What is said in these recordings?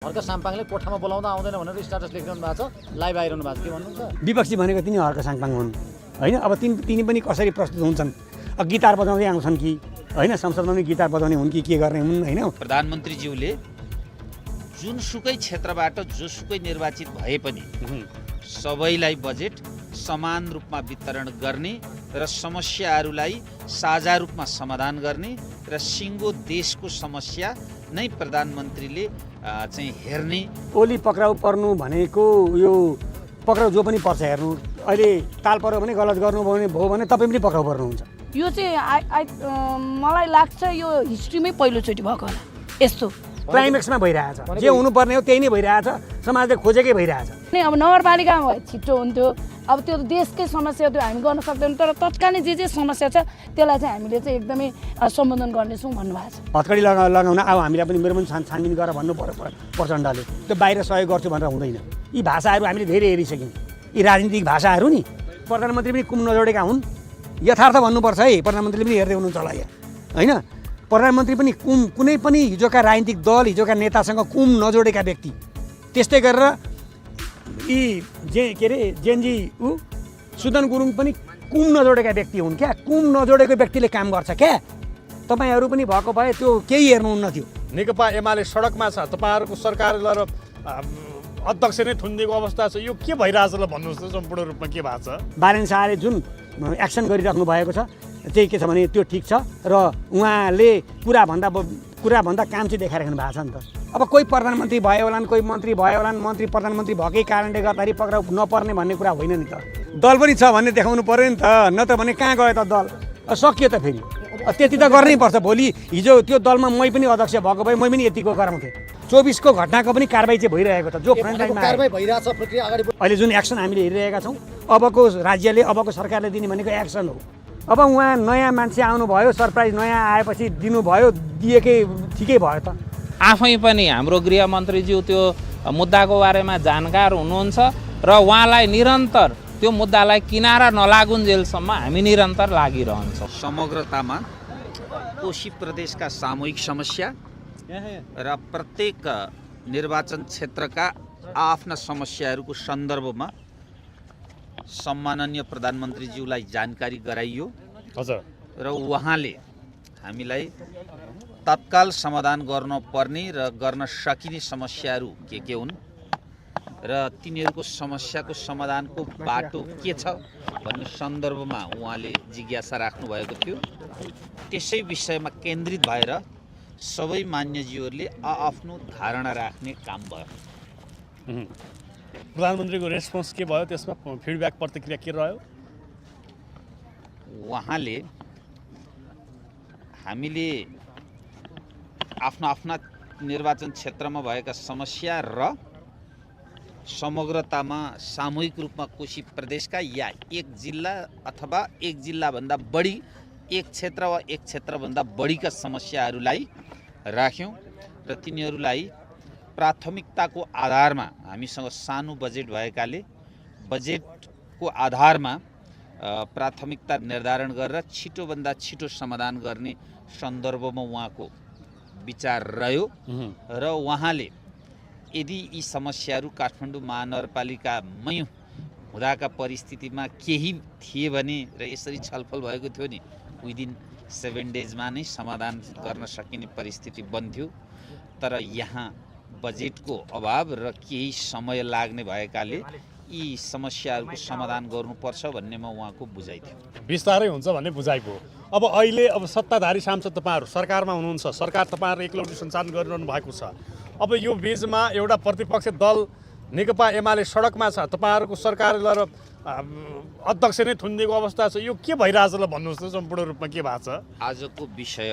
हर्क साम्पाङले कोठामा बोलाउँदा आउँदैन भनेर स्ट्याटस लेखिरहनु भएको छ, लाइभ आइरहनु भएको छ, के भन्नुहुन्छ? विपक्षी भनेको तिनी हर्क साम्पाङ हुन् होइन। अब तिनी पनि कसरी प्रस्तुत हुन्छन्, गिटार बजाउँदै आउँछन् कि होइन, संसदमा पनि गिटार बजाउने हुन् कि के गर्ने हुन् होइन। प्रधानमन्त्रीज्यूले जुनसुकै क्षेत्रबाट जोसुकै निर्वाचित भए पनि सबैलाई बजेट समान रूपमा वितरण गर्ने र समस्याहरूलाई साझा रूपमा समाधान गर्ने र सिङ्गो देशको समस्या नै प्रधानमन्त्रीले चाहिँ हेर्ने। ओली पक्राउ पर्नु भनेको यो पक्राउ जो पनि पर्छ हेर्नु, अहिले ताल पर्यो भने गलत गर्नुभयो भने तपाईँ पनि पक्राउ पर्नुहुन्छ। यो चाहिँ मलाई लाग्छ यो हिस्ट्रीमै पहिलोचोटि भएको होला यस्तो। क्लाइमेक्समा भइरहेछ, जे हुनुपर्ने हो त्यही नै भइरहेछ, समाजले खोजेकै भइरहेछ। नि अब नगरपालिकामा भए छिटो हुन्थ्यो, अब त्यो देशकै समस्या त्यो हामी गर्न सक्दैनौँ, तर तत्कालीन जे समस्या छ त्यसलाई चाहिँ हामीले चाहिँ एकदमै सम्बोधन गर्नेछौँ भन्नुभएको छ। हतकडी लगाउन अब हामीलाई पनि मेरो पनि छानबिन गरेर भन्नु पर्यो प्रचण्डले, त्यो बाहिर सहयोग गर्छु भनेर हुँदैन। यी भाषाहरू हामीले धेरै हेरिसक्यौँ, यी राजनीतिक भाषाहरू नि। प्रधानमन्त्री पनि कुम नजोडेका हुन्, यथार्थ भन्नुपर्छ है। प्रधानमन्त्रीले पनि हेर्दै हुनुहुन्छ होला यहाँ होइन। प्रधानमन्त्री पनि कुनै पनि हिजोका राजनीतिक दल, हिजोका नेतासँग कुम नजोडेका व्यक्ति। त्यस्तै गरेर यी जेनजी सुदन गुरुङ पनि कुम नजोडेका व्यक्ति हुन् क्या। कुम नजोडेको व्यक्तिले काम गर्छ क्या। तपाईँहरू पनि भएको भए त्यो केही हेर्नुहुन्न थियो। नेकपा एमाले सडकमा छ, तपाईँहरूको सरकार र अध्यक्ष नै थुनिदिएको अवस्था छ, यो के भइरहेछ ल भन्नुहोस् त सम्पूर्ण रूपमा के भएको छ? बारेन शाहले जुन एक्सन गरिराख्नु भएको छ त्यही के छ भने त्यो ठिक छ र उहाँले कुराभन्दा काम चाहिँ देखाइराख्नु भएको छ नि त। अब कोही प्रधानमन्त्री भयो होलान्, कोही मन्त्री भयो होलान्, मन्त्री प्रधानमन्त्री भएकै कारणले गर्दाखेरि पक्राउ नपर्ने भन्ने कुरा होइन नि त। दल पनि छ भन्ने देखाउनु पर्यो नि त, नत्र भने कहाँ गयो त दल? सकियो त फेरि, त्यति त गर्नै पर्छ। भोलि हिजो त्यो दलमा मै पनि अध्यक्ष भएको भए मै पनि यतिको गराउँथेँ। 24को घटनाको पनि कारबाही चाहिँ भइरहेको छ, जो कारबाही भइरहेछ, प्रक्रिया अगाडि अहिले जुन एक्सन हामीले हेरिरहेका छौँ, अबको राज्यले अबको सरकारले दिने भनेको एक्सन हो। अब उहाँ नयाँ मान्छे आउनुभयो, सरप्राइज नयाँ आएपछि दिनुभयो, दिएकै ठिकै भयो त। आफै पनि हाम्रो गृहमन्त्रीज्यू त्यो मुद्दाको बारेमा जानकार हुनुहुन्छ र उहाँलाई निरन्तर त्यो मुद्दालाई किनारा नलागुन्जेलसम्म हामी निरन्तर लागिरहन्छौँ। समग्रतामा कोशी प्रदेशका सामूहिक समस्या र प्रत्येक निर्वाचन क्षेत्रका आफ्ना समस्याहरूको सन्दर्भमा सम्माननीय प्रधानमन्त्रीज्यूलाई जानकारी गराइयो। हजुर। र उहाँले हामीलाई तत्काल समाधान गर्नुपर्ने र गर्न सकिने समस्याहरू के हुन् र तिनीहरूको समस्याको समाधानको बाटो के छ भन्ने सन्दर्भमा उहाँले जिज्ञासा राख्नुभएको थियो। त्यसै विषयमा केन्द्रित भएर सबै मान्यज्यूहरूले आफ्नो धारणा राख्ने काम भयो। प्रधानमन्त्रीको रेस्पोन्स के भयो, त्यसमा फिडब्याक प्रतिक्रिया के रह्यो? उहाँले हामीले आफ्ना निर्वाचन क्षेत्रमा भएका समस्या र समग्रतामा सामूहिक रूपमा कोशी प्रदेशका या एक जिल्ला अथवा एक जिल्लाभन्दा बढी, एक क्षेत्र वा एक क्षेत्रभन्दा बढीका समस्याहरूलाई राख्यौँ र तिनीहरूलाई प्राथमिकताको आधारमा हामीसँग सानो बजेट भएकाले बजेटको आधारमा प्राथमिकता निर्धारण गरेर छिटोभन्दा छिटो समाधान गर्ने सन्दर्भमा उहाँको विचार रह्यो र उहाँले यदि यी समस्याहरू काठमाडौँ महानगरपालिकामै हुँदाका परिस्थितिमा केही थिए भने र यसरी छलफल भएको थियो नि विदिन 7 डेजमा नै समाधान गर्न सकिने परिस्थिति बन्थ्यो। तर यहाँ बजेटको अभाव र केही समय लाग्ने भएकाले यी समस्याहरूको समाधान गर्नुपर्छ भन्नेमा उहाँको बुझाइ थियो। विस्तारै हुन्छ भन्ने बुझाइको। अब अहिले सत्ताधारी सांसद तपाईँहरू सरकारमा हुनुहुन्छ, सरकार तपाईँहरू एकलौटी सञ्चालन गरिरहनु भएको छ। अब यो बीचमा एउटा प्रतिपक्ष दल नेकपा एमाले सडकमा छ, तपाईँहरूको सरकार र अध्यक्ष नै थुनिदिएको अवस्था छ, यो के भइरहेछ ल भन्नुहोस् त सम्पूर्ण रूपमा के भएको छ? आजको विषय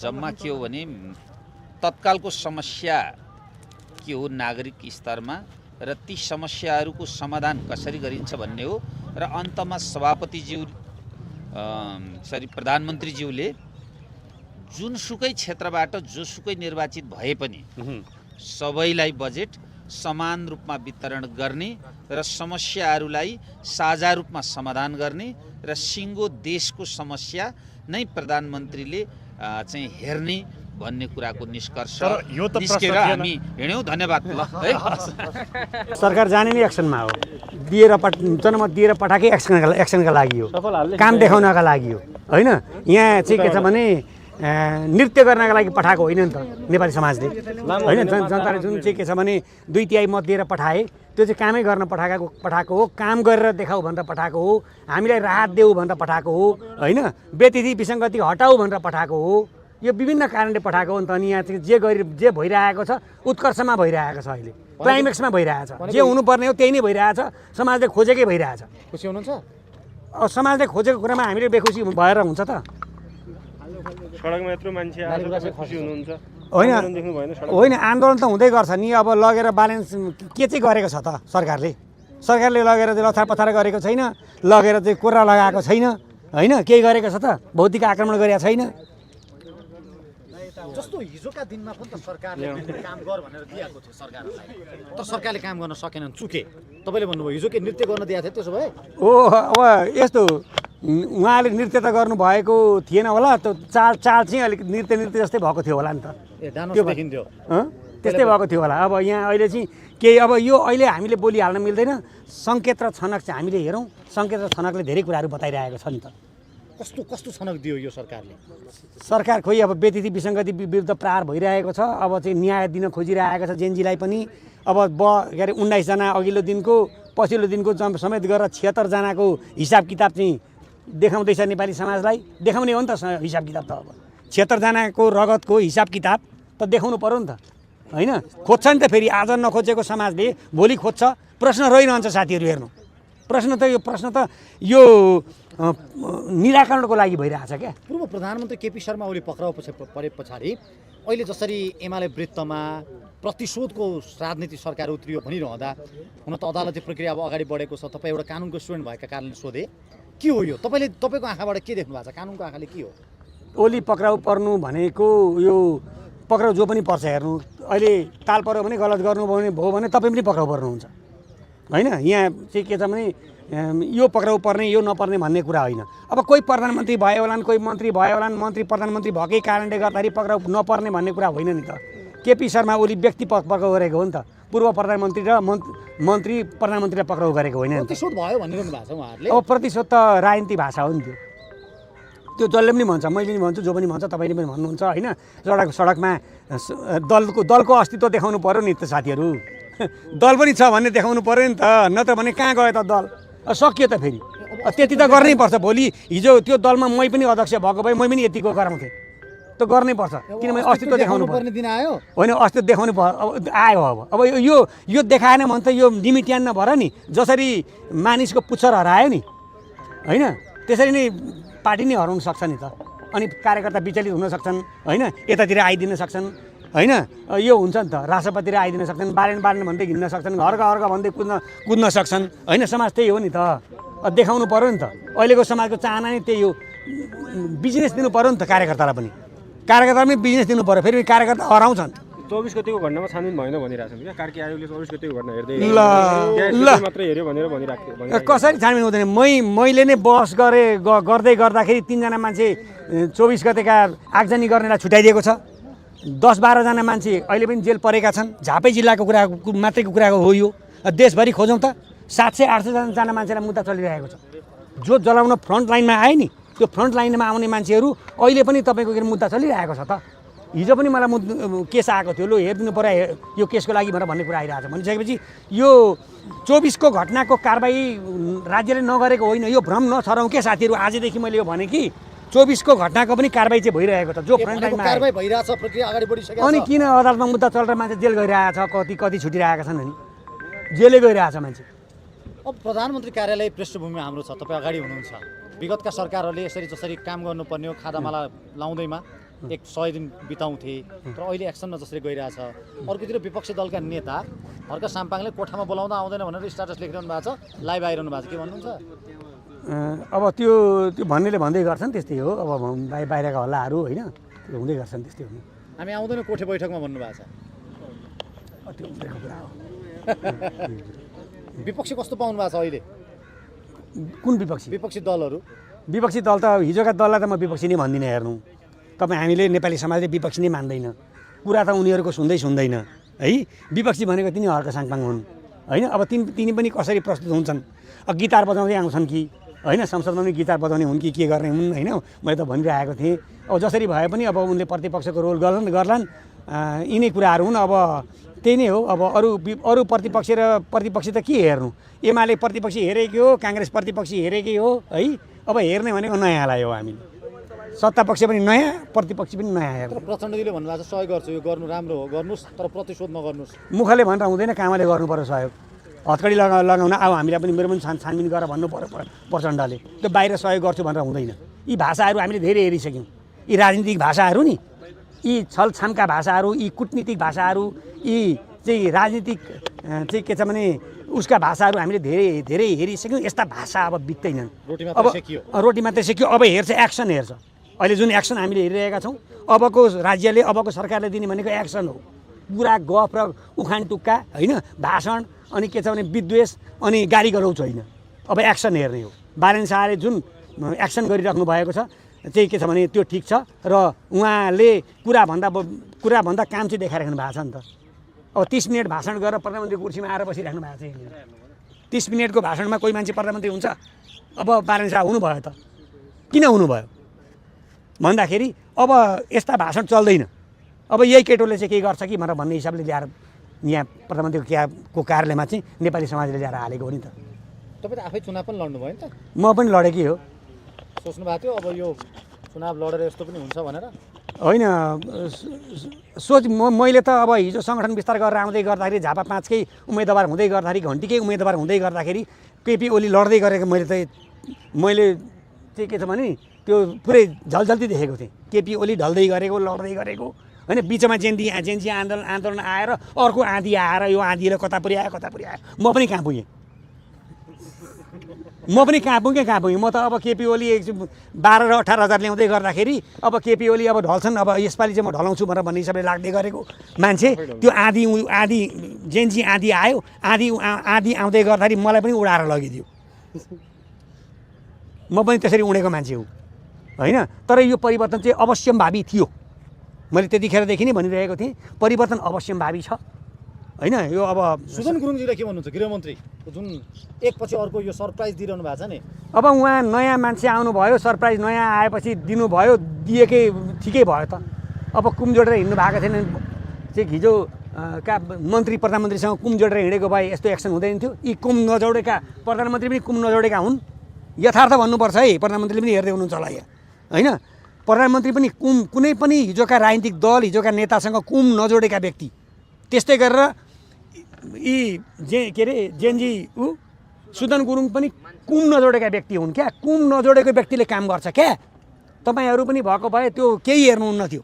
जम्मा के हो भने तत्कालको समस्या के हो नागरिक स्तरमा र ती समस्याहरूको समाधान कसरी गरिन्छ भन्ने हो र अन्तमा सभापतिज्यू प्रधानमन्त्रीज्यूले जुनसुकै क्षेत्रबाट जोसुकै निर्वाचित भए पनि सबैलाई बजेट समान रूपमा वितरण गर्ने र समस्याहरूलाई साझा रूपमा समाधान गर्ने र सिङ्गो देशको समस्या नै प्रधानमन्त्रीले चाहिँ हेर्ने भन्ने कुराको निष्कर्ष तर यो त प्रश्न निस्केर थिएन। हामी हिँड्यौँ। धन्यवाद ल है। सरकार जाने नै एक्सनमा हो, जनमत दिएर पठाएकै एक्सनका लागि हो, काम देखाउनका लागि हो होइन। यहाँ चाहिँ के छ भने नृत्य गर्नका लागि पठाएको होइन नि त नेपाली समाजले होइन। जनताले जुन चाहिँ के छ भने 2/3 मत दिएर पठाए त्यो चाहिँ कामै गर्न पठाएको हो, काम गरेर देखाऊ भनेर पठाएको हो, हामीलाई राहत देऊ भनेर पठाएको हो होइन, व्यतिथि विसङ्गति हटाऊ भनेर पठाएको हो। यो विभिन्न कारणले पठाएको हो नि त। अनि यहाँ चाहिँ जे भइरहेको छ उत्कर्षमा भइरहेको छ, अहिले क्लाइमेक्समा भइरहेछ। जे हुनुपर्ने हो त्यही नै भइरहेछ, समाजले खोजेकै भइरहेछ। खुसी हुनुहुन्छ? अब समाजले खोजेको कुरामा हामीले बेखुसी भएर हुन्छ त? सडकमा यत्रो मान्छे आएर खुसी हुनुहुन्छ? होइन, आन्दोलन त हुँदै गर्छ नि। अब लगेर ब्यालेन्स के चाहिँ गरेको छ त सरकारले लगेर चाहिँ लथार पथार गरेको छैन, लगेर चाहिँ कोर्रा लगाएको छैन होइन, केही गरेको छ त? भौतिक आक्रमण गरेको छैन। जस्तो हिजोका दिनमा पनि त सरकारले काम गर भनेर दिएको थियो सरकारलाई, तर सरकारले काम गर्न सकेनन्, चुके। तपाईँले भन्नुभयो हिजो के नृत्य गर्न दिएको थियो, त्यसो भए अब यस्तो उहाँले नृत्य त गर्नुभएको थिएन होला, त्यो चाल चाहिँ अलिक नृत्य जस्तै भएको थियो होला नि त। डान्स देखिन्थ्यो, त्यस्तै भएको थियो होला। अब यहाँ अहिले चाहिँ केही अब यो अहिले हामीले बोलिहाल्न मिल्दैन। सङ्केत र छनक चाहिँ हामीले हेरौँ, सङ्केत र छनकले धेरै कुराहरू बताइरहेको छ नि त। कस्तो छनक दियो यो सरकारले? सरकार खोइ अब व्यतिथि विसङ्गति विरुद्ध प्रहार भइरहेको छ, अब चाहिँ न्याय दिन खोजिरहेको छ जेनजीलाई पनि। अब के अरे 19 जना अघिल्लो दिनको पछिल्लो दिनको समेत गरेर 76 जनाको हिसाब किताब चाहिँ देखाउँदैछ नेपाली समाजलाई। देखाउने हो नि त हिसाब किताब त। अब 76 जनाको रगतको हिसाब किताब त देखाउनु पर्यो नि त होइन। खोज्छ नि त फेरि, आज नखोजेको समाजले भोलि खोज्छ। प्रश्न रहिरहन्छ साथीहरू, हेर्नु प्रश्न त यो निराकरणको लागि भइरहेछ क्या। पूर्व प्रधानमन्त्री केपी शर्मा ओली पक्राउ परे पछाडि अहिले जसरी एमाले वृत्तमा प्रतिशोधको राजनीति सरकार उत्रियो भनिरहँदा, हुन त अदालती प्रक्रिया अब अगाडि बढेको छ। तपाईँ एउटा कानुनको स्टुडेन्ट भएका कारणले सोधे, के हो यो? तपाईँको आँखाबाट के देख्नु भएको छ? कानुनको आँखाले के हो? ओली पक्राउ पर्नु भनेको यो पक्राउ जो पनि पर्छ, हेर्नु अहिले ताल पऱ्यो भने गलत गर्नुभयो भने तपाईँ पनि पक्राउ पर्नुहुन्छ होइन। यहाँ चाहिँ के छ भने यो पक्राउ पर्ने यो नपर्ने भन्ने कुरा होइन। अब कोही प्रधानमन्त्री भयो होलान्, कोही मन्त्री भयो होलान्, मन्त्री प्रधानमन्त्री भएकै कारणले गर्दाखेरि पक्राउ नपर्ने भन्ने कुरा होइन नि त। केपी शर्मा ओली व्यक्ति पक्राउ गरेको हो नि त, पूर्व प्रधानमन्त्री र मन्त्री प्रधानमन्त्रीलाई पक्राउ गरेको होइन नि त। प्रतिशोध भयो भनिरहनु भएको छ उहाँहरूले। अब प्रतिशोध त राजनीति भाषा हो नि त्यो जसले पनि भन्छ, मैले पनि भन्छु, जो पनि भन्छ, तपाईँले पनि भन्नुहुन्छ होइन। सडकमा दलको अस्तित्व देखाउनु पऱ्यो नि त साथीहरू। दल पनि छ भन्ने देखाउनु पऱ्यो नि त, नत्र भने कहाँ गयो त दल? सकियो त फेरि, त्यति त गर्नै पर्छ। भोलि हिजो त्यो दलमा मै पनि अध्यक्ष भएको भए मै पनि यतिको गराउँथेँ, त गर्नै पर्छ, किनभने अस्तित्व देखाउनु पर्ने दिन आयो होइन। अस्तित्व देखाउनु आयो। अब यो देखाएन भने त यो लिमिटियन नभएर नि, जसरी मानिसको पुच्छर हरायो नि होइन, त्यसरी नै पार्टी नै हराउन सक्छ नि त। अनि कार्यकर्ता विचलित हुन सक्छन् होइन, यतातिर आइदिन सक्छन् होइन। यो हुन्छ नि त, राष्ट्रपतितिर आइदिन सक्छन्, बारेन भन्दै हिँड्न सक्छन्, घर भन्दै कुद्न सक्छन् होइन। समाज त्यही हो नि त, देखाउनु पऱ्यो नि त। अहिलेको समाजको चाहना नै त्यही हो, बिजनेस दिनु पऱ्यो नि त कार्यकर्तालाई पनि। कार्यकर्ता पनि बिजनेस दिनु पऱ्यो, फेरि कार्यकर्ता हराउँछन्। 24 गतिको घटनामा छानबिन भएन भनिरहेछन् क्या कार्की आयोगले। 24 गतिको घटना हेर्दै ल मात्रै हेऱ्यो भनेर भनिराख्यो। कसरी छानबिन हुँदैन? मैले नै बहस गर्दै गर्दाखेरि 3 जना मान्छे 24 गतेका आगजनी गर्नेलाई छुट्याइदिएको छ। 10-12 जना मान्छे अहिले पनि जेल परेका छन्। झापै जिल्लाको कुरा मात्रैको कुरा हो यो। देशभरि खोजौँ त 700-800 जना मान्छेलाई मुद्दा चलिरहेको छ। जो जलाउन फ्रन्ट लाइनमा आए नि, त्यो फ्रन्ट लाइनमा आउने मान्छेहरू अहिले पनि तपाईँको मुद्दा चलिरहेको छ त। हिजो पनि मलाई केस आएको थियो, लो हेरिदिनु पर्यो यो केसको लागि भनेर भन्ने कुरा आइरहेको छ। भनिसकेपछि यो 24 को घटनाको कारबाही राज्यले नगरेको होइन, यो भ्रम नछराउँ के साथीहरू। आजदेखि मैले यो भने कि 24 को घटनाको पनि कारबाही चाहिँ भइरहेको छ। जो फ्रन्ट लाइनमा कारबाही भइरहेछ, प्रक्रिया अगाडि बढिसकेको छ। अनि किन अदालतमा मुद्दा चलेर मान्छे जेल गइरहेछ, कति छुटिरहेका छन् नि, जेलै गइरहेछ मान्छे। अब प्रधानमन्त्री कार्यालय पृष्ठभूमि हाम्रो छ, तपाईँ अगाडि हुनुहुन्छ। विगतका सरकारहरूले जसरी काम गर्नुपर्ने हो खादामाला लाउँदैमा 100 दिन बिताउँथे, तर अहिले एक्सनमा जसरी गइरहेछ। अर्कोतिर विपक्षी दलका नेता हर्क साम्पाङले कोठामा बोलाउँदा आउँदैन भनेर स्ट्याटस लेखिरहनु भएको छ, लाइभ आइरहनु भएको छ, के भन्नुहुन्छ? अब त्यो भन्नेले भन्दै गर्छन्, त्यस्तै हो। अब बाहिरका हल्लाहरू होइन, त्यो हुँदै गर्छन्, त्यस्तै हो। हामी आउँदैन कोठे बैठकमा भन्नुभएको छ, त्यो हुँदैको कुरा हो। विपक्षी कस्तो पाउनु भएको छ अहिले? कुन विपक्षी? विपक्षी दलहरू। विपक्षी दल त हिजोका दललाई त म विपक्षी नै भन्दिनँ। हेर्नु तपाईँ हामीले नेपाली समाजले विपक्षी नै मान्दैन, कुरा त उनीहरूको सुन्दैन है। विपक्षी भनेको तिनी हर्क साङपाङ हुन् होइन। अब तिनी पनि कसरी प्रस्तुत हुन्छन्, गिटार बजाउँदै आउँछन् कि होइन, संसदमा पनि गिटार बजाउने हुन् कि के गर्ने हुन् होइन, मैले त भनिरहेको थिएँ। अब जसरी भए पनि अब उनले प्रतिपक्षको रोल गर्लान् यिनै कुराहरू हुन्। अब त्यही नै हो। अब अरू प्रतिपक्ष र प्रतिपक्षी त के हेर्नु, एमाले प्रतिपक्षी हेरेकै हो, काङ्ग्रेस प्रतिपक्षी हेरेकै हो है। अब हेर्ने भनेको नयाँलाई हो, हामीले सत्तापक्ष पनि नयाँ, प्रतिपक्ष पनि नयाँ हेर्नु। तर प्रचण्डजीले भन्नुभएको छ सहयोग गर्छु, यो गर्नु राम्रो हो, गर्नुहोस्, तर प्रतिशोध नगर्नुहोस्। मुखले भनेर हुँदैन, कामले गर्नु पर्यो सहयोग। हतकडी लगाउन अब हामीलाई पनि मेरो पनि छानबिन गरेर भन्नु पर्यो प्रचण्डले। त्यो बाहिर सहयोग गर्छु भनेर हुँदैन। यी भाषाहरू हामीले धेरै हेरिसक्यौँ। यी राजनीतिक भाषाहरू नि, यी छलछामका भाषाहरू, यी कुटनीतिक भाषाहरू, यी चाहिँ राजनीतिक चाहिँ के छ भने उसका भाषाहरू हामीले धेरै धेरै हेरिसक्यौँ। यस्ता भाषा अब बित्दैनन्। अब रोटी मात्रै सेक्यो, अब हेर्छ एक्सन हेर्छ। अहिले जुन एक्सन हामीले हेरिरहेका छौँ, अबको राज्यले अबको सरकारले दिने भनेको एक्सन हो। पुरा गफ र उखान टुक्का होइन, भाषण अनि के छ भने विद्वेष अनि गाली गरौँ होइन। अब एक्सन हेर्ने हो। बारेन शाहले जुन एक्सन गरिराख्नु भएको छ चाहिँ के छ भने त्यो ठिक छ र उहाँले कुरा भन्दा काम चाहिँ देखाइराख्नु भएको छ नि त। अब 30 मिनट भाषण गरेर प्रधानमन्त्री कुर्सीमा आएर बसिराख्नु भएको छ। 30 मिनटको भाषणमा कोही मान्छे प्रधानमन्त्री हुन्छ? अब बारेन शाह हुनुभयो त किन हुनुभयो भन्दाखेरि अब यस्ता भाषण चल्दैन। अब यही केटोले चाहिँ के गर्छ कि भनेर भन्ने हिसाबले ल्याएर यहाँ प्रधानमन्त्रीको कार्यालयमा चाहिँ नेपाली समाजले ल्याएर हालेको हो नि त। तपाईँ त आफै चुनाव पनि लड्नुभयो नि त, म पनि लडेकै हो। सोच्नु भएको थियो अब यो चुनाव लडेर यस्तो पनि हुन्छ भनेर? होइन, मैले त अब हिजो सङ्गठन विस्तार गरेर आउँदै गर्दाखेरि झापा 5कै उम्मेदवार हुँदै गर्दाखेरि, घन्टीकै उम्मेदवार हुँदै गर्दाखेरि केपी ओली लड्दै गरेको मैले चाहिँ के छ भने त्यो पुरै झल्झल्ती देखेको थिएँ। केपी ओली ढल्दै गरेको, लड्दै गरेको होइन। बिचमा जेन्जी आन्दोलन आएर अर्को आँधी आएर यो आँधीले कता पुर्यायो। म पनि कहाँ पुगेँ। म त अब केपी ओली 12 र 18 हजार ल्याउँदै गर्दाखेरि अब केपी ओली अब ढल्छन्, अब यसपालि चाहिँ म ढलाउँछु भनेर भन्ने हिसाबले लाग्दै गरेको मान्छे। त्यो आँधी जेन्जी आँधी आयो, आँधी आउँदै गर्दाखेरि मलाई पनि उडाएर लगिदियो। म पनि त्यसरी उडेको मान्छे हो होइन। तर यो परिवर्तन चाहिँ अवश्यम्भावी थियो। मैले त्यतिखेरदेखि नै भनिरहेको थिएँ परिवर्तन अवश्यम्भावी छ होइन। यो अब सुदन गुरुङजीले के भन्नुहुन्छ, गृहमन्त्री जुन एकपछि अर्को यो सरप्राइज दिइरहनु भएको छ नि? अब उहाँ नयाँ मान्छे आउनुभयो, सरप्राइज नयाँ आएपछि दिनुभयो, दिएकै ठिकै भयो त। अब कुम जोडेर हिँड्नु भएको थिएन चाहिँ हिजो मन्त्री प्रधानमन्त्रीसँग कुम जोडेर हिँडेको भए यस्तो एक्सन हुँदैन थियो। यी कुम नजोडेका प्रधानमन्त्री पनि कुम नजोडेका हुन्। यथार्थ भन्नुपर्छ है, प्रधानमन्त्रीले पनि हेर्दै हुनुहुन्छ होला यहाँ होइन। प्रधानमन्त्री पनि कुनै पनि हिजोका राजनीतिक दल, हिजोका नेतासँग कुम नजोडेका व्यक्ति। त्यस्तै गरेर यी के अरे जेन्जी सुदन गुरुङ पनि कुम नजोडेका व्यक्ति हुन् क्या। कुम नजोडेको व्यक्तिले काम गर्छ क्या। तपाईँहरू पनि भएको भए त्यो केही हेर्नुहुन्न थियो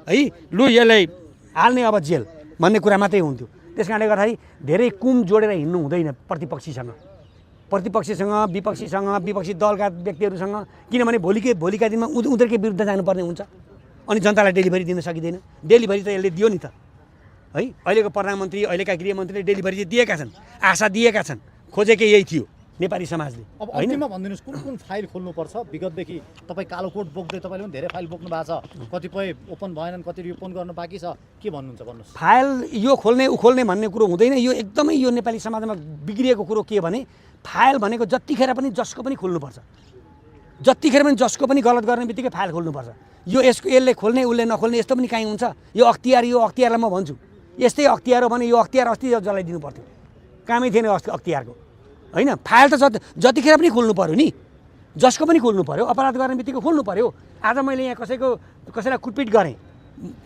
है। लु यसलाई हाल्ने अब जेल भन्ने कुरा मात्रै हुन्थ्यो। त्यस कारणले गर्दाखेरि धेरै कुम जोडेर हिँड्नु हुँदैन प्रतिपक्षीसँग, विपक्षी दलका व्यक्तिहरूसँग। किनभने भोलिका दिनमा उनीहरूकै विरुद्ध जानुपर्ने हुन्छ अनि जनतालाई डेलिभरी दिन सकिँदैन। डेलिभरी त यसले दियो नि त है। अहिलेको प्रधानमन्त्री, अहिलेका गृहमन्त्रीले डेलिभरी चाहिँ दिएका छन्, आशा दिएका छन्। खोजेकै यही थियो नेपाली समाजले। अब अन्तिममा भनिदिनुहोस् कुन फाइल खोल्नुपर्छ? विगतदेखि तपाईँ कालो कोट बोक्दै तपाईँले पनि धेरै फाइल बोक्नु भएको छ, कतिपय ओपन भएनन्, कति ओपन गर्नु बाँकी छ, के भन्नुहुन्छ भन्नुहोस्? फाइल यो खोल्ने उखोल्ने भन्ने कुरो हुँदैन। यो एकदमै यो नेपाली समाजमा बिग्रिएको कुरो के भने फाइल भनेको जतिखेर पनि जसको पनि खोल्नुपर्छ। जतिखेर पनि जसको पनि गलत गर्ने बित्तिकै फाइल खोल्नुपर्छ। यो यसले खोल्ने उसले नखोल्ने यस्तो पनि काहीँ हुन्छ? यो अख्तियारलाई म भन्छु यस्तै अख्तियार हो भने यो अख्तियार अस्ति जलाइदिनु पर्थ्यो। कामै थिएन अख्तियारको होइन। फाइल त जतिखेर पनि खोल्नु पऱ्यो नि, जसको पनि खोल्नु पऱ्यो। अपराध गर्ने बित्तिकै खोल्नु पऱ्यो। आज मैले यहाँ कसैलाई कुटपिट गरेँ,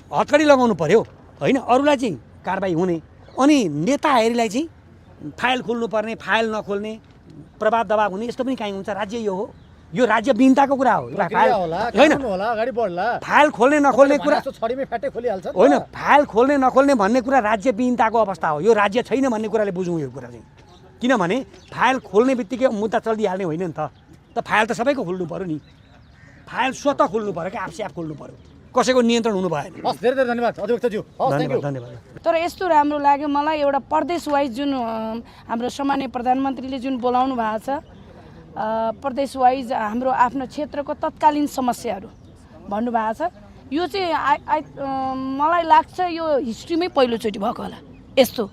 हतकडी लगाउनु पऱ्यो होइन, अरूलाई चाहिँ कारबाही हुने। अनि नेताहरूलाई चाहिँ फाइल खोल्नुपर्ने, फाइल नखोल्ने, प्रभाव दबाव हुने यस्तो पनि काहीँ हुन्छ? राज्य यो हो, यो राज्य विहीनताको कुरा हो होइन। फाइल खोल्ने नखोल्ने कुरा होइन, फाइल खोल्ने नखोल्ने भन्ने कुरा राज्य विहीनताको अवस्था हो। यो राज्य छैन भन्ने कुराले बुझौँ यो कुरा चाहिँ। किनभने फाइल खोल्ने बित्तिकै मुद्दा चलिदिइहाल्ने होइन नि त। फाइल त सबैको खोल्नु पऱ्यो नि। फाइल स्वतः खोल्नु पऱ्यो क्या, आफै खोल्नु पऱ्यो, कसैको नियन्त्रण हुनु भएन। हस्, धेरै धेरै धन्यवाद अधिवक्ताज्यू। धन्यवाद। तर यस्तो राम्रो लाग्यो मलाई, एउटा प्रदेश वाइज जुन हाम्रो सम्माननीय प्रधानमन्त्रीले जुन बोलाउनु भएको छ, प्रदेश वाइज हाम्रो आफ्नो क्षेत्रको तत्कालीन समस्याहरू भन्नुभएको छ। यो चाहिँ मलाई लाग्छ यो हिस्ट्रीमै पहिलोचोटि भएको होला यस्तो।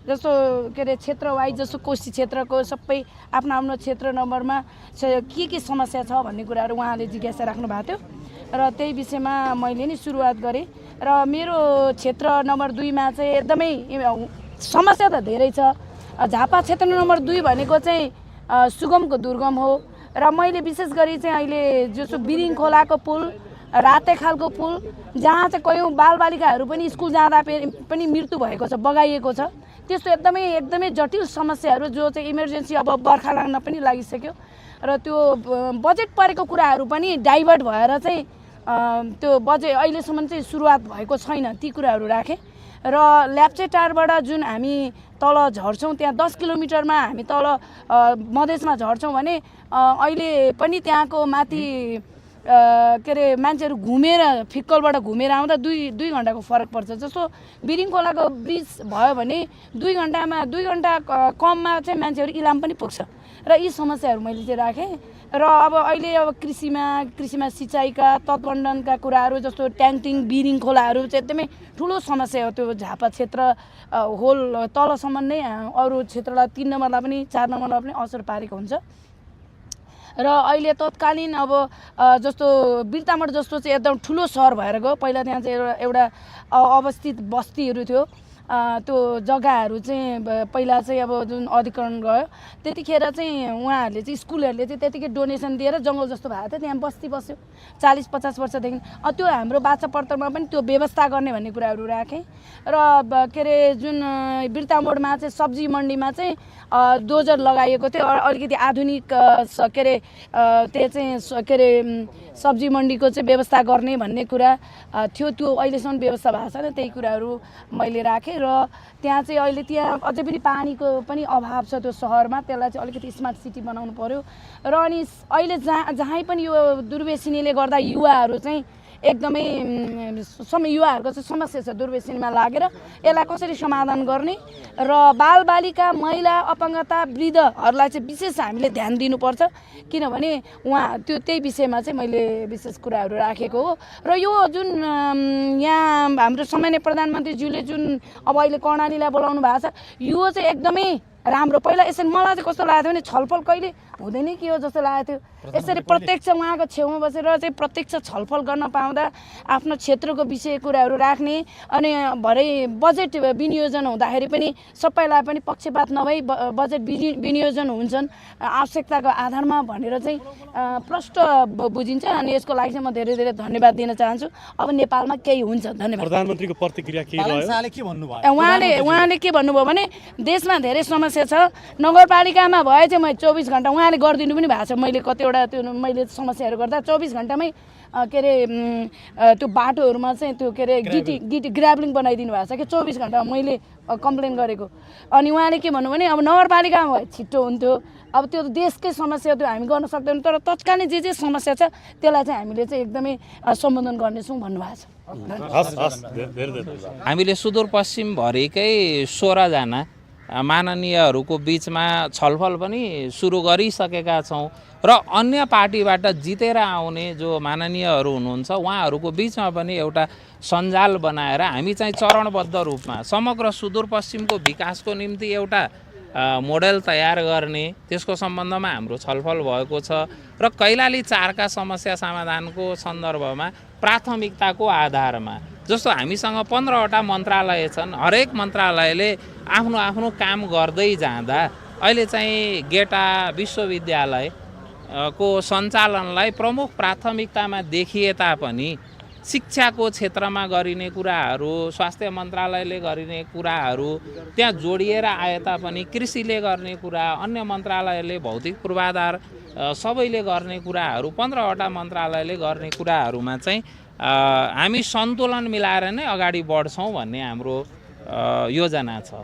जस्तो के अरे क्षेत्र वाइज जस्तो कोशी क्षेत्रको सबै आफ्नो आफ्नो क्षेत्र नम्बरमा के समस्या छ भन्ने कुराहरू उहाँले जिज्ञासा राख्नु भएको थियो र त्यही विषयमा मैले नि सुरुवात गरेँ। र मेरो क्षेत्र नम्बर 2 मा चाहिँ एकदमै समस्या त धेरै छ। झापा क्षेत्र नम्बर 2 भनेको चाहिँ सुगमको दुर्गम हो र मैले विशेष गरी चाहिँ अहिले जस्तो बिरिङ खोलाको पुल, राते खालको पुल, जहाँ चाहिँ कयौँ बालबालिकाहरू पनि स्कुल जाँदा पनि मृत्यु भएको छ, बगाइएको छ। त्यस्तो एकदमै जटिल समस्याहरू जो चाहिँ इमर्जेन्सी अब बर्खा लाग्न पनि लागिसक्यो र त्यो बजेट परेको कुराहरू पनि डाइभर्ट भएर चाहिँ त्यो बजेट अहिलेसम्म चाहिँ सुरुवात भएको छैन, ती कुराहरू राखेँ। र ल्याप्चेटारबाट जुन हामी तल झर्छौँ त्यहाँ 10 किलोमिटरमा हामी तल मधेसमा झर्छौँ भने अहिले पनि त्यहाँको माथि के अरे मान्छेहरू घुमेर फिक्कलबाट घुमेर आउँदा 2 घन्टाको फरक पर्छ। जस्तो बिरिङ खोलाको ब्रिज भयो भने 2 घन्टा कममा चाहिँ मान्छेहरू इलाम पनि पुग्छ र यी समस्याहरू मैले चाहिँ राखेँ। र अब अहिले अब कृषिमा सिँचाइका तत्वन्डनका कुराहरू जस्तो ट्याङ्टिङ बिरिङ खोलाहरू चाहिँ एकदमै ठुलो समस्या हो। त्यो झापा क्षेत्र होल तलसम्म नै अरू क्षेत्रलाई 3 नम्बरलाई पनि 4 नम्बरलाई पनि असर पारेको हुन्छ। र अहिले तत्कालीन अब जस्तो बिर्तामोड जस्तो चाहिँ एकदम ठुलो सहर भएर गयो। पहिला त्यहाँ चाहिँ एउटा अवस्थित बस्तीहरू थियो, त्यो जग्गाहरू चाहिँ पहिला चाहिँ अब जुन अधिकरण गयो त्यतिखेर चाहिँ उहाँहरूले चाहिँ स्कुलहरूले चाहिँ त्यतिकै डोनेसन दिएर जङ्गल जस्तो भएको थियो, त्यहाँ बस्ती बस्यो 40-50 वर्षदेखि। त्यो हाम्रो बाछा पत्रमा पनि त्यो व्यवस्था गर्ने भन्ने कुराहरू राखेँ। र के अरे जुन बिर्तामोडमा चाहिँ सब्जी मन्डीमा चाहिँ डोजर लगाइएको थियो, अलिकति आधुनिक के अरे त्यो चाहिँ के अरे सब्जी मन्डीको चाहिँ व्यवस्था गर्ने भन्ने कुरा थियो। त्यो अहिलेसम्म व्यवस्था भएको छैन, त्यही कुराहरू मैले राखेँ। र त्यहाँ चाहिँ अहिले त्यहाँ अझै पनि पानीको पनि अभाव छ त्यो सहरमा, त्यसलाई चाहिँ अलिकति स्मार्ट सिटी बनाउनु पर्यो। र अनि अहिले जहाँ पनि यो दुर्व्यसनीले गर्दा युवाहरू चाहिँ एकदमै युवाहरूको चाहिँ समस्या छ दुर्व्यसनीमा लागेर, यसलाई कसरी समाधान गर्ने र बालबालिका, महिला, अपङ्गता, वृद्धहरूलाई चाहिँ विशेष हामीले ध्यान दिनुपर्छ। किनभने त्यही विषयमा चाहिँ मैले विशेष कुराहरू राखेको हो। र यो जुन यहाँ हाम्रो सामान्य प्रधानमन्त्रीज्यूले जुन अब अहिले कर्णालीलाई बोलाउनु भएको छ, यो चाहिँ एकदमै राम्रो। पहिला यसरी मलाई चाहिँ कस्तो लागेको थियो भने छलफल कहिले हुँदैन कि हो जस्तो लागेको थियो। यसरी प्रत्यक्ष उहाँको छेउमा बसेर चाहिँ प्रत्यक्ष छलफल गर्न पाउँदा आफ्नो क्षेत्रको विषय कुराहरू राख्ने, अनि भरे बजेट विनियोजन हुँदाखेरि पनि सबैलाई पनि पक्षपात नभई बजेट विनियोजन हुन्छन् आवश्यकताको आधारमा भनेर चाहिँ प्रष्ट बुझिन्छ। अनि यसको लागि चाहिँ म धेरै धेरै धन्यवाद दिन चाहन्छु। अब नेपालमा केही हुन्छ। धन्यवाद। प्रधानमन्त्रीको प्रतिक्रिया के रह्यो? उहाँले के भन्नुभयो भने देशमा धेरै समस्या छ, नगरपालिकामा भए चाहिँ मैले 24 घन्टा उहाँले गरिदिनु पनि भएको छ। मैले कतिवटा त्यो मैले समस्याहरू गर्दा 24 घन्टामै के अरे त्यो बाटोहरूमा चाहिँ त्यो के अरे गिटी ग्राभलिङ बनाइदिनु भएको छ कि 24 घन्टा मैले कम्प्लेन गरेको। अनि उहाँले के भन्नु भने अब नगरपालिकामा भए छिट्टो हुन्थ्यो, अब त्यो देशकै समस्या त्यो हामी गर्न सक्दैनौँ, तर तत्कालीन जे समस्या छ त्यसलाई चाहिँ हामीले चाहिँ एकदमै सम्बोधन गर्नेछौँ भन्नुभएको छ। हामीले सुदूरपश्चिमभरिकै 16 जना माननीयहरूको बिचमा छलफल पनि सुरु गरिसकेका छौँ र अन्य पार्टीबाट जितेर आउने जो माननीयहरू हुनुहुन्छ उहाँहरूको बिचमा पनि एउटा सञ्जाल बनाएर हामी चाहिँ चरणबद्ध रूपमा समग्र सुदूरपश्चिमको विकासको निम्ति एउटा मोडेल तयार गर्ने त्यसको सम्बन्धमा हाम्रो छलफल भएको छ। र कैलाली 4 का समस्या समाधानको सन्दर्भमा प्राथमिकताको आधारमा जस्तो हामीसँग 15वटा मन्त्रालय छन्, हरेक मन्त्रालयले आफ्नो आफ्नो काम गर्दै जाँदा अहिले चाहिँ गेटा विश्वविद्यालय को सञ्चालनलाई प्रमुख प्राथमिकतामा देखिए तापनि शिक्षाको क्षेत्रमा गरिने कुराहरू, स्वास्थ्य मन्त्रालयले गरिने कुराहरू त्यहाँ जोडिएर आए तापनि कृषिले गर्ने कुरा, अन्य मन्त्रालयले भौतिक पूर्वाधार सबैले गर्ने कुराहरू, 15वटा मन्त्रालयले गर्ने कुराहरूमा चाहिँ हामी सन्तुलन मिलाएर नै अगाडि बढ्छौँ भन्ने हाम्रो योजना छ।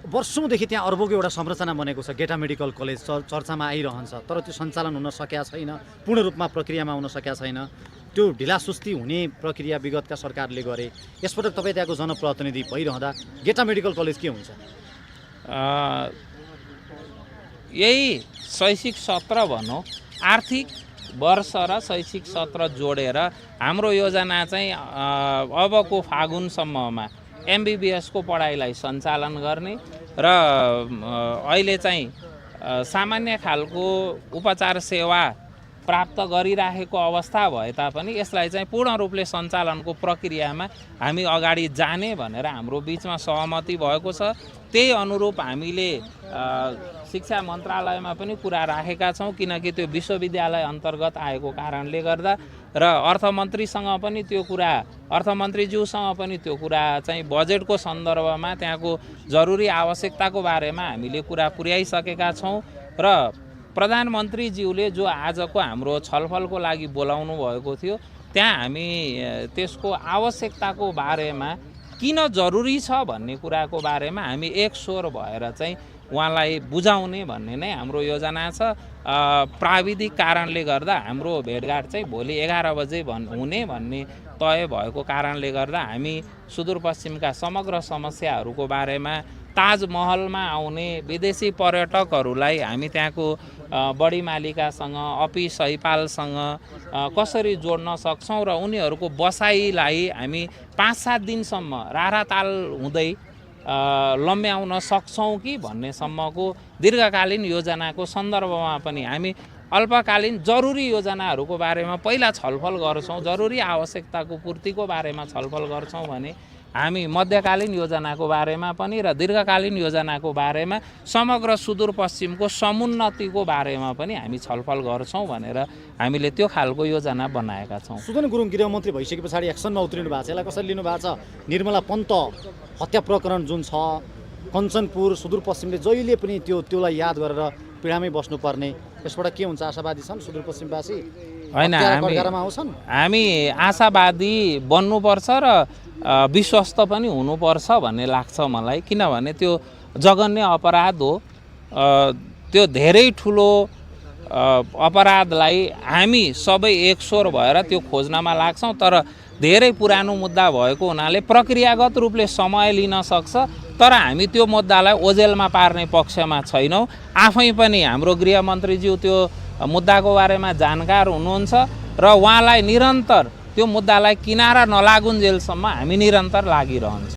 वर्षौँदेखि त्यहाँ अर्बको एउटा संरचना बनेको छ, गेटा मेडिकल कलेज चर्चामा आइरहन्छ, तर त्यो सञ्चालन हुन सकेका छैन, पूर्ण रूपमा प्रक्रियामा हुन सकेका छैन। त्यो ढिलासुस्ती हुने प्रक्रिया विगतका सरकारले गरे। यसपटक तपाईँ त्यहाँको जनप्रतिनिधि भइरहँदा गेटा मेडिकल कलेज के हुन्छ? यही शैक्षिक सत्र भनौँ, आर्थिक वर्ष र शैक्षिक सत्र जोडेर हाम्रो योजना चाहिँ अबको फागुनसम्ममा MBBS को पढाइलाई सञ्चालन गर्ने र अहिले चाहिँ सामान्य खालको उपचार सेवा प्राप्त गरिराखेको अवस्था भए तापनि यसलाई चाहिँ पूर्ण रूपले सञ्चालनको प्रक्रियामा हामी अगाडि जाने भनेर हाम्रो बिचमा सहमति भएको छ। त्यही अनुरूप हामीले शिक्षा मन्त्रालयमा पनि कुरा राखेका छौँ, किनकि त्यो विश्वविद्यालय अन्तर्गत आएको कारणले गर्दा र अर्थमन्त्रीसँग पनि त्यो कुरा अर्थमन्त्रीज्यूसँग पनि त्यो कुरा चाहिँ बजेटको सन्दर्भमा त्यहाँको जरुरी आवश्यकताको बारेमा हामीले कुरा पुर्याइसकेका छौँ र प्रधानमन्त्रीज्यूले जो आजको हाम्रो छलफलको लागि बोलाउनु भएको थियो त्यहाँ हामी त्यसको आवश्यकताको बारेमा किन जरुरी छ भन्ने कुराको बारेमा हामी एक स्वर भएर चाहिँ उहाँलाई बुझाउने भन्ने नै हाम्रो योजना छ। प्राविधिक कारणले गर्दा हाम्रो भेटघाट चाहिँ भोलि 11 बजे हुने भन्ने तय भएको कारणले गर्दा हामी सुदूरपश्चिमका समग्र समस्याहरूको बारेमा ताजमहलमा आउने विदेशी पर्यटकहरूलाई हामी त्यहाँको बढी मालिकासँग अपी सहिपालसँग कसरी जोड्न सक्छौँ र उनीहरूको बसाइलाई हामी 5-7 दिनसम्म राराताल हुँदै लम्ब्याउन सक्छौँ कि भन्नेसम्मको दीर्घकालीन योजनाको सन्दर्भमा पनि हामी अल्पकालीन जरुरी योजनाहरूको बारेमा पहिला छलफल गर्छौँ, जरुरी आवश्यकताको पूर्तिको बारेमा छलफल गर्छौँ भने हामी मध्यकालीन योजनाको बारेमा पनि र दीर्घकालीन योजनाको बारेमा समग्र सुदूरपश्चिमको समुन्नतिको बारेमा पनि हामी छलफल गर्छौँ भनेर हामीले त्यो खालको योजना बनाएका छौँ। सुदन गुरुङ गृहमन्त्री भइसके पछाडि एक्सनमा उत्रिनु भएको छ, यसलाई कसरी लिनु भएको छ? निर्मला पन्त हत्या प्रकरण जुन छ, कञ्चनपुर सुदूरपश्चिमले जहिले पनि त्यसलाई याद गरेर पीडामै बस्नुपर्ने, यसबाट के हुन्छ? आशावादी छन् सुदूरपश्चिमवासी? होइन, हामी आशावादी बन्नुपर्छ र विश्वस्त पनि हुनुपर्छ भन्ने लाग्छ मलाई, किनभने त्यो जघन्य अपराध हो। त्यो धेरै ठुलो अपराधलाई हामी सबै एक स्वर भएर त्यो खोज्नमा लाग्छौँ, तर धेरै पुरानो मुद्दा भएको हुनाले प्रक्रियागत रूपले समय लिन सक्छ, तर हामी त्यो मुद्दालाई ओझेलमा पार्ने पक्षमा छैनौँ। आफै पनि हाम्रो गृहमन्त्रीज्यू त्यो मुद्दाको बारेमा जानकार हुनुहुन्छ र उहाँलाई निरन्तर त्यो मुद्दालाई किनारा नलागुन्जेलसम्म हामी निरन्तर लागिरहन्छौँ।